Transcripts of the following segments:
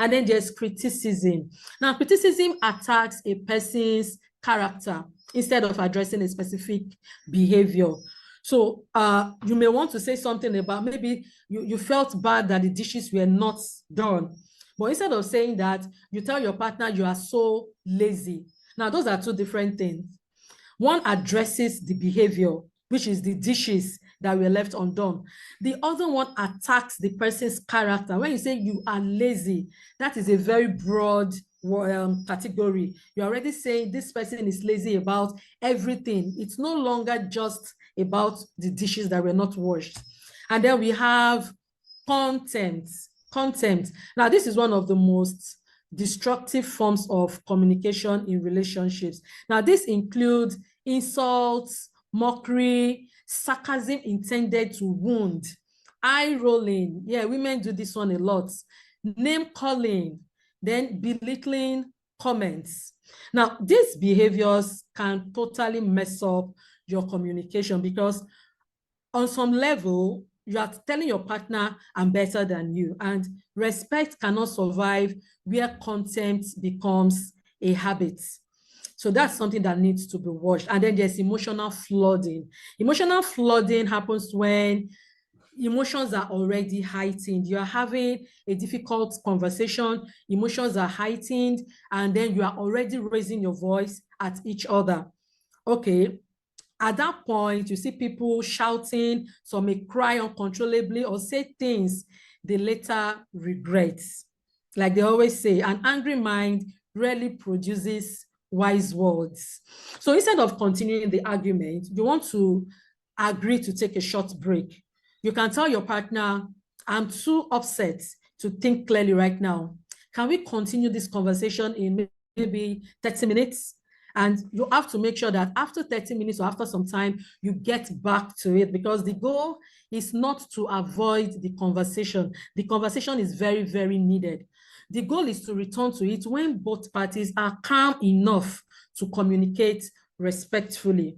And then there's criticism. Now, criticism attacks a person's character instead of addressing a specific behavior. So you may want to say something about maybe you felt bad that the dishes were not done. But instead of saying that, you tell your partner you are so lazy. Now, those are two different things. One addresses the behavior, which is the dishes that were left undone. The other one attacks the person's character. When you say you are lazy, that is a very broad category. You're already saying this person is lazy about everything. It's no longer just about the dishes that were not washed. And then we have contempt. Contempt. Now, this is one of the most destructive forms of communication in relationships. Now, this includes insults, mockery, sarcasm intended to wound, eye rolling. Yeah, women do this one a lot. Name calling, then belittling comments. Now, these behaviors can totally mess up your communication because on some level, you are telling your partner, I'm better than you. And respect cannot survive where contempt becomes a habit. So that's something that needs to be watched. And then there's emotional flooding. Emotional flooding happens when emotions are already heightened. You are having a difficult conversation, emotions are heightened, and then you are already raising your voice at each other. Okay. At that point, you see people shouting, some may cry uncontrollably or say things they later regret. Like they always say, an angry mind rarely produces wise words. So instead of continuing the argument, you want to agree to take a short break. You can tell your partner, I'm too upset to think clearly right now. Can we continue this conversation in maybe 30 minutes? And you have to make sure that after 30 minutes or after some time, you get back to it, because the goal is not to avoid the conversation. The conversation is very, very needed. The goal is to return to it when both parties are calm enough to communicate respectfully.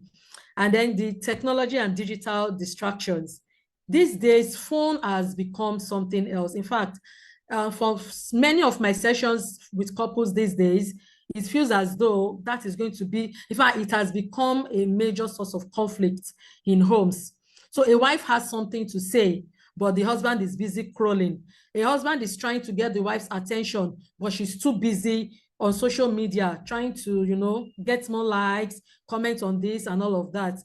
And then the technology and digital distractions. These days, phone has become something else. In fact, for many of my sessions with couples these days, it feels as though that is going to be, in fact, it has become a major source of conflict in homes. So a wife has something to say, but the husband is busy crawling. A husband is trying to get the wife's attention, but she's too busy on social media, trying to, get more likes, comment on this and all of that.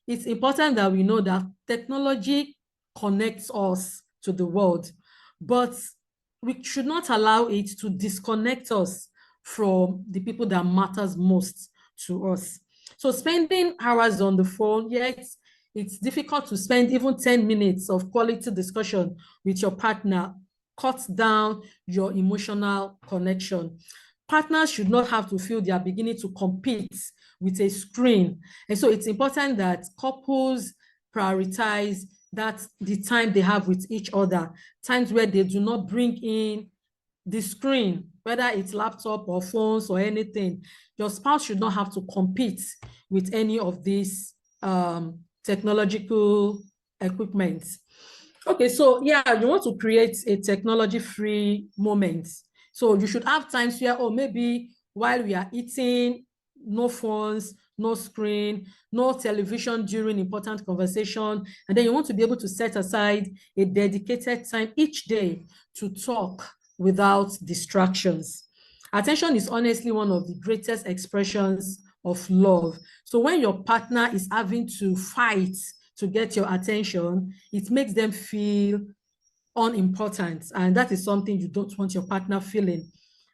It's important that we know that technology connects us to the world, but we should not allow it to disconnect us from the people that matters most to us. So spending hours on the phone, yes, it's difficult to spend even 10 minutes of quality discussion with your partner, cuts down your emotional connection. Partners should not have to feel they are beginning to compete with a screen. And so it's important that couples prioritize that the time they have with each other, times where they do not bring in the screen, whether it's laptop or phones or anything. Your spouse should not have to compete with any of these technological equipment. Okay, so yeah, you want to create a technology-free moment. So you should have times where, maybe while we are eating, no phones, no screen, no television during important conversation. And then you want to be able to set aside a dedicated time each day to talk without distractions. Attention is honestly one of the greatest expressions of love. So when your partner is having to fight to get your attention, it makes them feel unimportant. And that is something you don't want your partner feeling.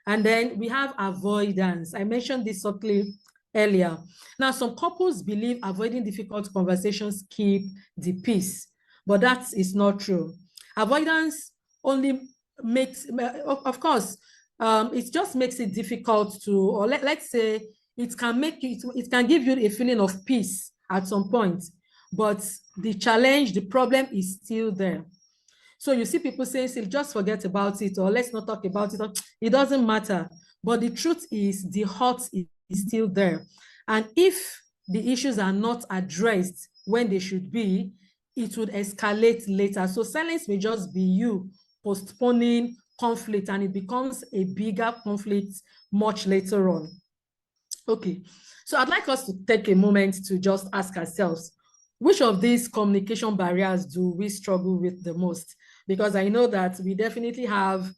And then we have avoidance. I mentioned this subtly earlier. Now, some couples believe avoiding difficult conversations keep the peace, but that is not true. Avoidance only makes, of course, it just makes it difficult to, or let's say it can give you a feeling of peace at some point, but the challenge, the problem is still there. So you see people saying, just forget about it, or let's not talk about it. It doesn't matter. But the truth is the hurt is still there. And if the issues are not addressed when they should be, it would escalate later. So silence may just be you postponing conflict, and it becomes a bigger conflict much later on. Okay, so I'd like us to take a moment to just ask ourselves, which of these communication barriers do we struggle with the most? Because I know that we definitely have,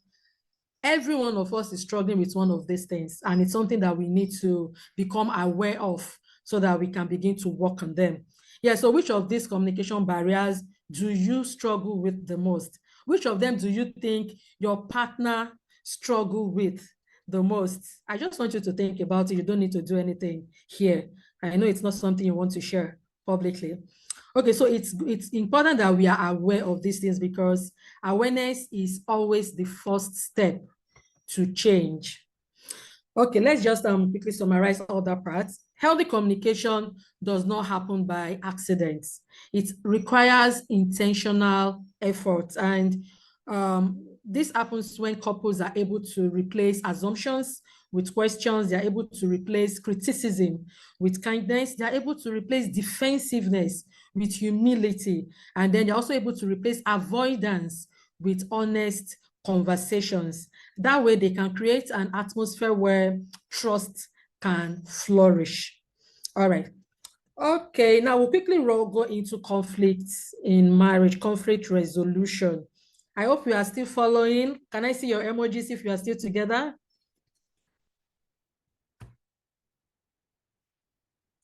every one of us is struggling with one of these things, and it's something that we need to become aware of so that we can begin to work on them. Yeah, so which of these communication barriers do you struggle with the most? Which of them do you think your partner struggle with the most? I just want you to think about it. You don't need to do anything here. I know it's not something you want to share publicly. Okay, so it's important that we are aware of these things, because awareness is always the first step to change. Okay, let's just quickly summarize all that parts. Healthy communication does not happen by accident. It requires intentional effort, and this happens when couples are able to replace assumptions with questions. They're able to replace criticism with kindness. They're able to replace defensiveness with humility, and then they're also able to replace avoidance with honest conversations. That way they can create an atmosphere where trust can flourish. All right. Okay, now we'll quickly go into conflicts in marriage, conflict resolution. I hope you are still following. Can I see your emojis if you are still together?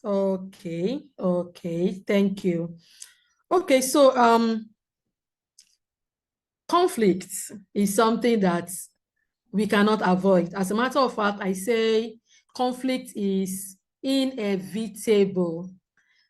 Okay, thank you. Okay, so conflict is something that we cannot avoid. As a matter of fact, I say conflict is inevitable.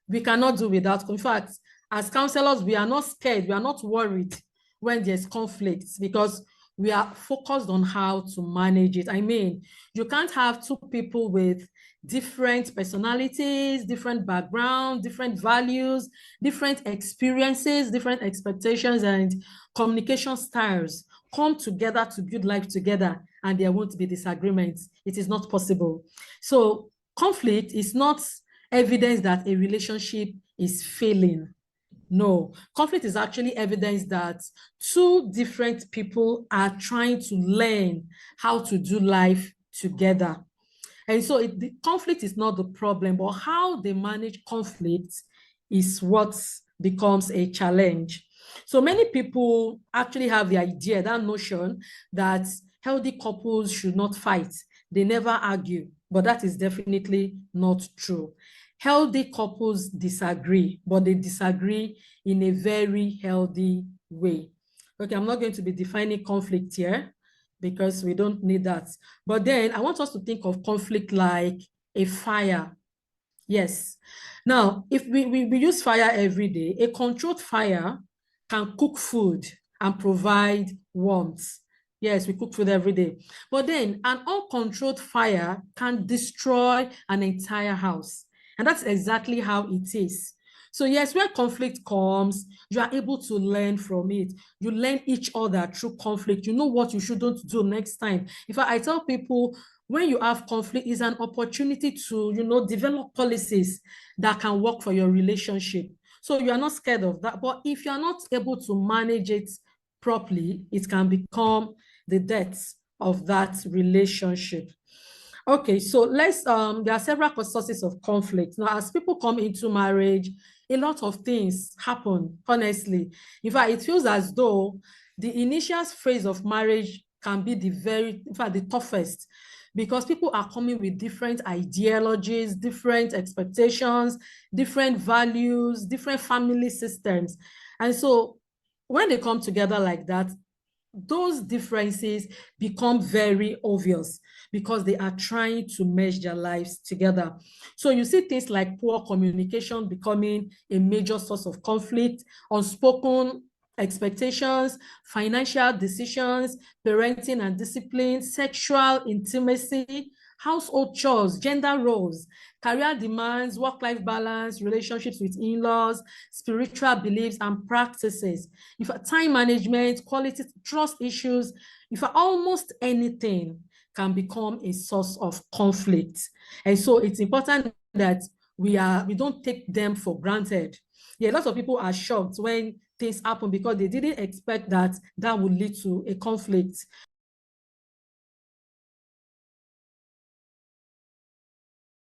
We cannot do without. In fact, as counselors, we are not scared, we are not worried when there's conflict, because we are focused on how to manage it. I mean, you can't have two people with different personalities, different backgrounds, different values, different experiences, different expectations, and communication styles come together to build life together, and there won't be disagreements. It is not possible. So conflict is not evidence that a relationship is failing. No, conflict is actually evidence that two different people are trying to learn how to do life together. And so the conflict is not the problem, but how they manage conflict is what becomes a challenge. So many people actually have the idea, that notion, that healthy couples should not fight. They never argue, but that is definitely not true. Healthy couples disagree, but they disagree in a very healthy way. Okay, I'm not going to be defining conflict here, because we don't need that. But then I want us to think of conflict like a fire. Yes. Now, if we use fire every day, a controlled fire can cook food and provide warmth. Yes, we cook food every day. But then an uncontrolled fire can destroy an entire house. And that's exactly how it is. So yes, where conflict comes, you are able to learn from it. You learn each other through conflict. You know what you shouldn't do next time. In fact, I tell people, when you have conflict, is an opportunity to, develop policies that can work for your relationship. So you are not scared of that. But if you are not able to manage it properly, it can become the death of that relationship. Okay, so there are several sources of conflict. Now, as people come into marriage, a lot of things happen, honestly. In fact, it feels as though the initial phase of marriage can be the toughest, because people are coming with different ideologies, different expectations, different values, different family systems. And so when they come together like that, those differences become very obvious, because they are trying to mesh their lives together. So you see things like poor communication becoming a major source of conflict, unspoken expectations, financial decisions, parenting and discipline, sexual intimacy, household chores, gender roles, career demands, work-life balance, relationships with in-laws, spiritual beliefs and practices, time management, quality, trust issues, almost anything can become a source of conflict. And so it's important that we don't take them for granted. Yeah, lots of people are shocked when things happen, because they didn't expect that would lead to a conflict.